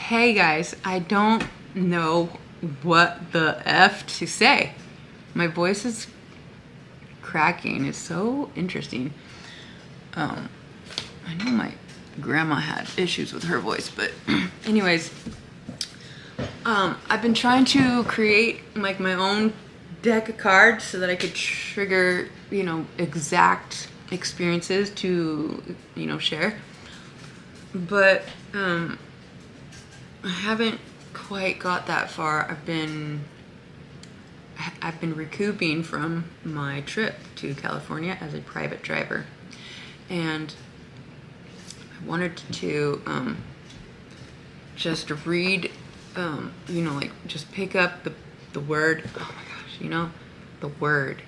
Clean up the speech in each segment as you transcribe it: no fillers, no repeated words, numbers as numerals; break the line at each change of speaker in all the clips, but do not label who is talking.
Hey guys, I don't know what the F to say. My voice is cracking. It's so interesting. I know my grandma had issues with her voice, but anyways, I've been trying to create like my own deck of cards so that I could trigger, exact experiences to, share. But I haven't quite got that far. I've been recouping from my trip to California as a private driver, and I wanted to just read, just pick up the word. Oh my gosh, the word.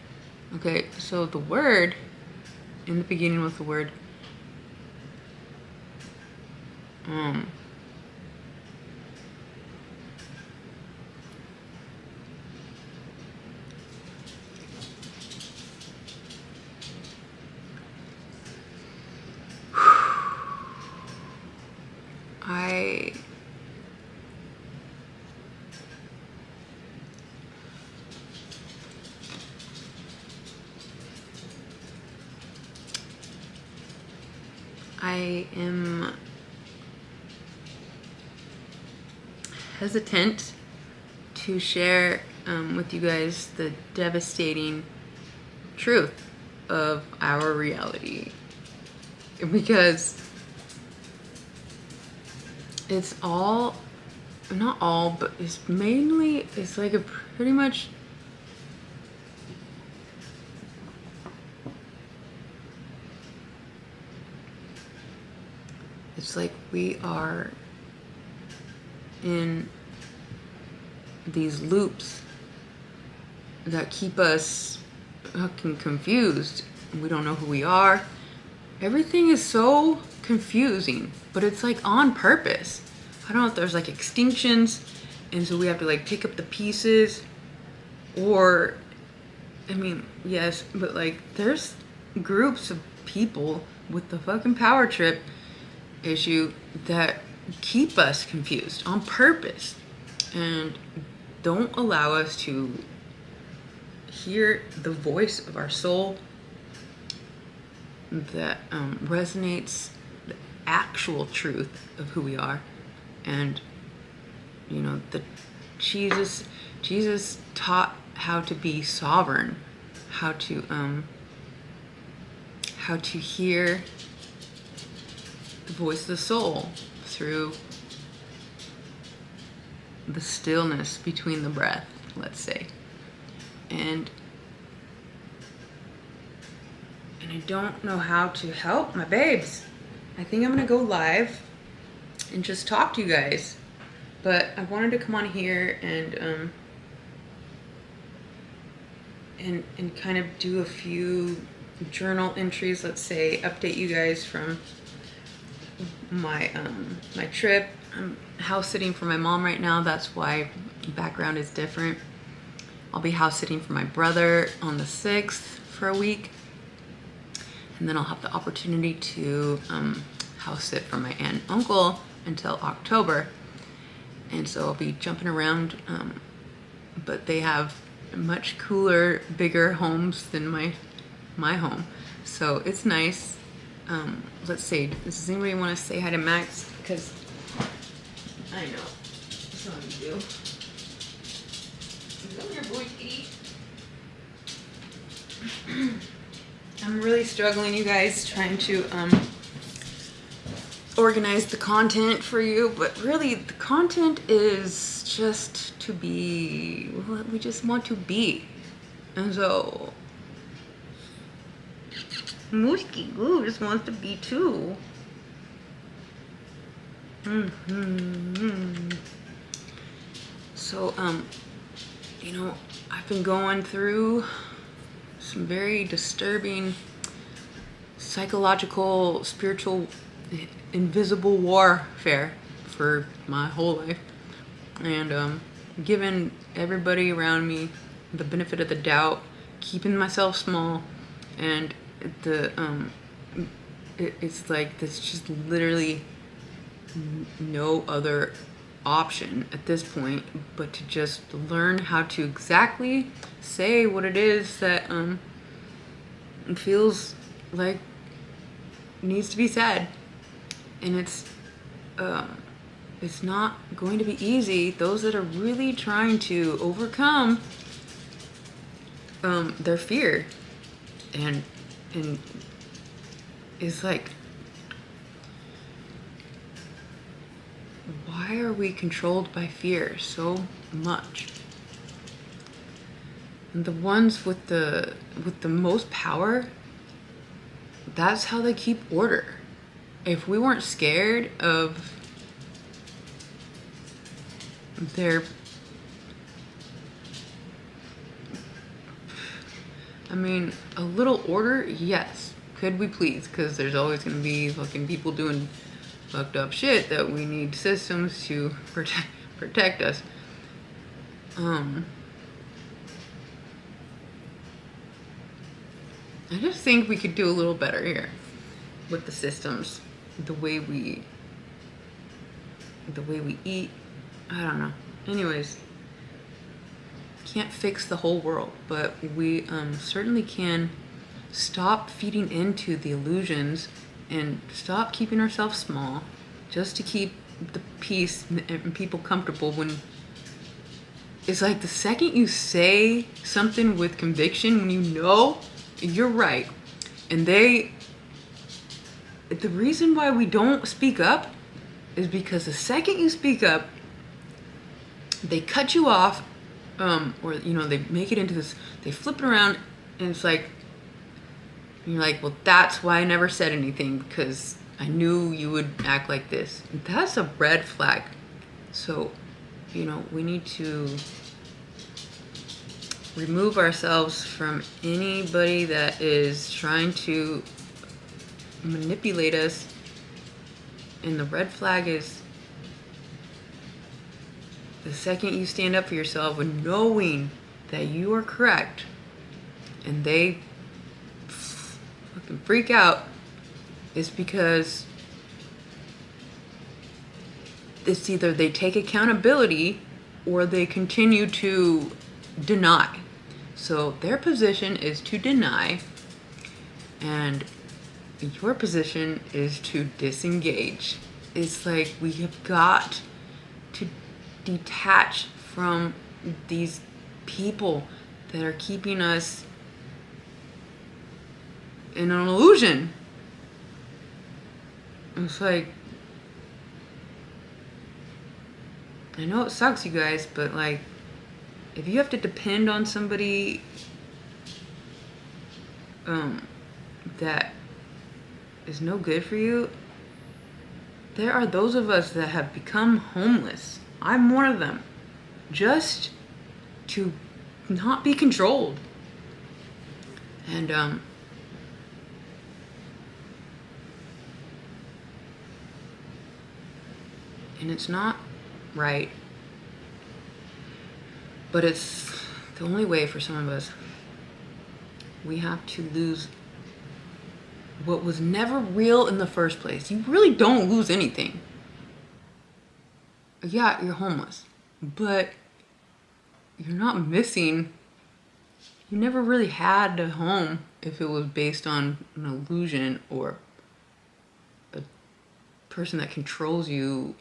Okay, so the word in the beginning was the word I am hesitant to share with you guys the devastating truth of our reality, because it's all, not all, but it's mainly, it's like a pretty much it's like we are in these loops that keep us fucking confused. We don't know who we are. Everything is so confusing, but it's like on purpose. I don't know if there's like extinctions, and so we have to like pick up the pieces, or, I mean, yes, but like there's groups of people with the fucking power trip issue that keep us confused on purpose and don't allow us to hear the voice of our soul that resonates the actual truth of who we are. And the Jesus taught how to be sovereign, how to hear the voice of the soul through the stillness between the breath, let's say. And I don't know how to help my babes. I think I'm gonna go live and just talk to you guys. But I wanted to come on here and kind of do a few journal entries, let's say, update you guys from my my trip. I'm house sitting for my mom right now. That's why the background is different. I'll be house sitting for my brother on the 6th for a week, and then I'll have the opportunity to house sit for my aunt and uncle until October. And so I'll be jumping around, but they have much cooler, bigger homes than my home, so it's nice. Let's see, does anybody want to say hi to Max? Because I know some of you do. Come here, boy, kitty. I'm really struggling, you guys, trying to organize the content for you, but really the content is just to be what we just want to be. And so Mooski Goo just wants to be too. So I've been going through some very disturbing psychological, spiritual, invisible warfare for my whole life, and giving everybody around me the benefit of the doubt, keeping myself small, and it's like there's just literally no other option at this point but to just learn how to exactly say what it is that feels like needs to be said. And it's not going to be easy. Those that are really trying to overcome their fear and it's like, why are we controlled by fear so much? And the ones with the most power, that's how they keep order. If we weren't scared of their, I mean, a little order, yes. Could we please? Because there's always going to be fucking people doing fucked up shit that we need systems to protect us. I just think we could do a little better here with the systems, the way we eat. I don't know. Anyways, can't fix the whole world, but we certainly can stop feeding into the illusions and stop keeping ourselves small just to keep the peace and people comfortable. When it's like the second you say something with conviction, when you know you're right, and the reason why we don't speak up is because the second you speak up, they cut you off, or they make it into this, they flip it around, and it's like, you're like, well, that's why I never said anything, because I knew you would act like this. That's a red flag. So, we need to remove ourselves from anybody that is trying to manipulate us. And the red flag is the second you stand up for yourself and knowing that you are correct, and they fucking freak out, is because it's either they take accountability or they continue to deny. So their position is to deny, and your position is to disengage. It's like we have got to detach from these people that are keeping us in an illusion. It's like, I know it sucks, you guys, but like, if you have to depend on somebody that is no good for you, there are those of us that have become homeless. I'm one of them. Just to not be controlled. And it's not right, but it's the only way for some of us. We have to lose what was never real in the first place. You really don't lose anything. Yeah, you're homeless, but you're not missing. You never really had a home if it was based on an illusion or a person that controls you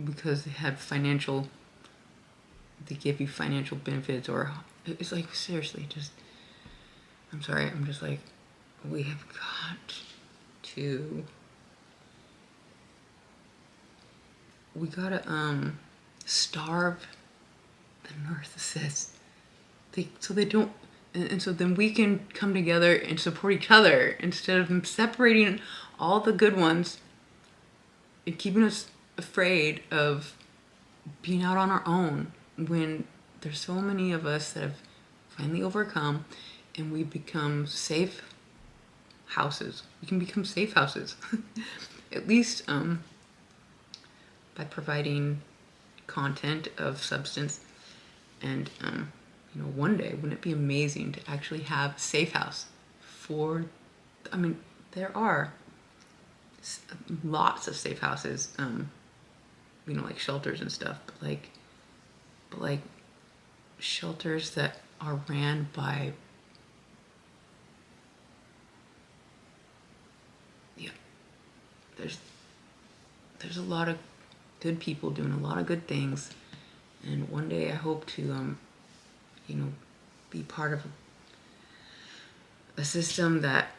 because they give you financial benefits, or it's like, seriously, just, I'm sorry, I'm just like, we have got to, we gotta starve the narcissists, so they don't, and so then we can come together and support each other instead of separating all the good ones and keeping us afraid of being out on our own, when there's so many of us that have finally overcome and we become safe houses. We can become safe houses. At least by providing content of substance. And one day, wouldn't it be amazing to actually have a safe house for, there are lots of safe houses. like shelters and stuff, but like shelters that are ran by, yeah, there's a lot of good people doing a lot of good things, and one day I hope to be part of a system that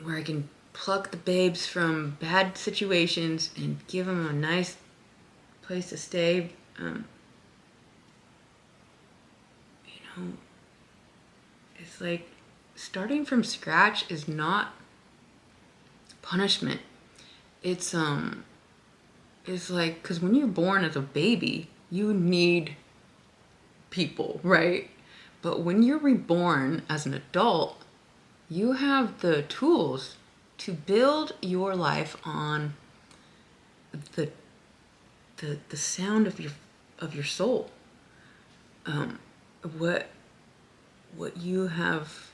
where I can pluck the babes from bad situations and give them a nice place to stay. It's like starting from scratch is not punishment. It's like, because when you're born as a baby, you need people, right? But when you're reborn as an adult, you have the tools to build your life on the sound of your soul. What you have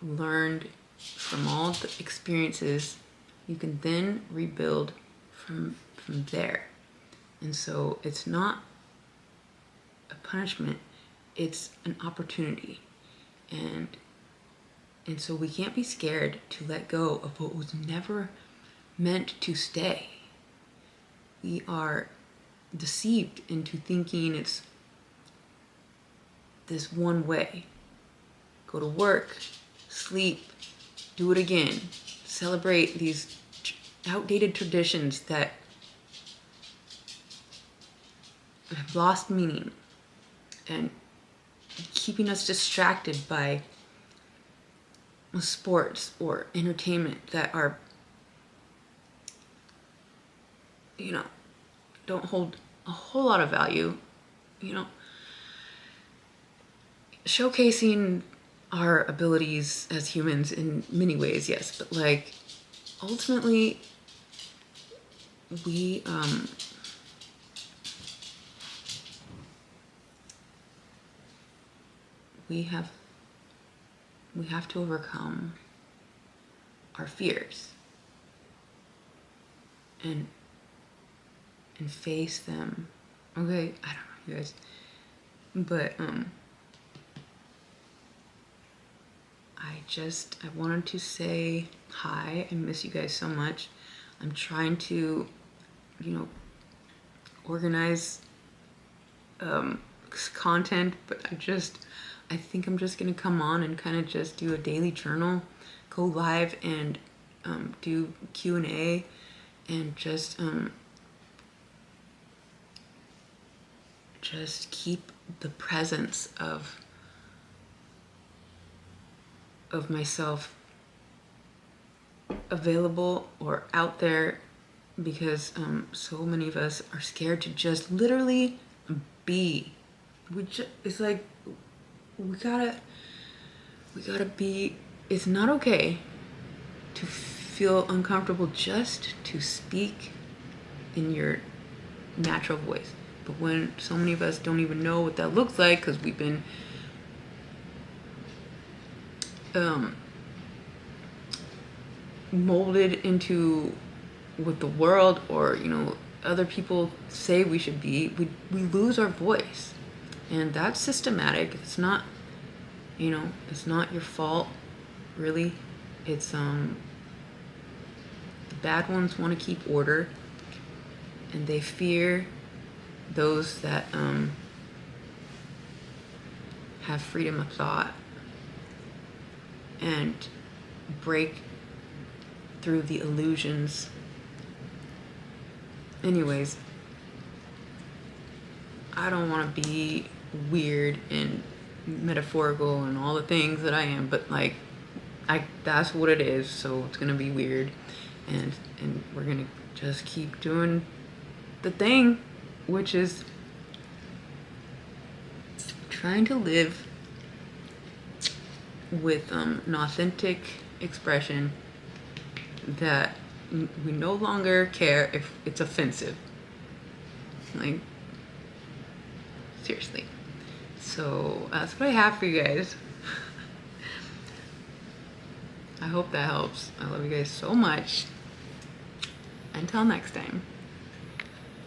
learned from all the experiences, you can then rebuild from there. And so it's not a punishment, it's an opportunity. And so we can't be scared to let go of what was never meant to stay. We are deceived into thinking it's this one way. Go to work, sleep, do it again. Celebrate these outdated traditions that have lost meaning and keeping us distracted by sports or entertainment that are, don't hold a whole lot of value. Showcasing our abilities as humans in many ways, yes, but like ultimately we have to overcome our fears and face them. Okay, I don't know, you guys, but I wanted to say hi. I miss you guys so much. I'm trying to, organize content, but I think I'm just gonna come on and kind of just do a daily journal, go live and do Q&A, and just keep the presence of myself available or out there, because so many of us are scared to just literally be. It's like we gotta be. It's not okay to feel uncomfortable just to speak in your natural voice. But when so many of us don't even know what that looks like, because we've been molded into what the world or other people say we should be, we lose our voice. And that's systematic. It's not it's not your fault, really. It's the bad ones want to keep order, and they fear those that have freedom of thought and break through the illusions. Anyways, I don't want to be weird and metaphorical and all the things that I am, but like that's what it is, so it's gonna be weird, and we're gonna just keep doing the thing, which is trying to live with an authentic expression that we no longer care if it's offensive. Like, seriously. So that's what I have for you guys. I hope that helps. I love you guys so much. Until next time.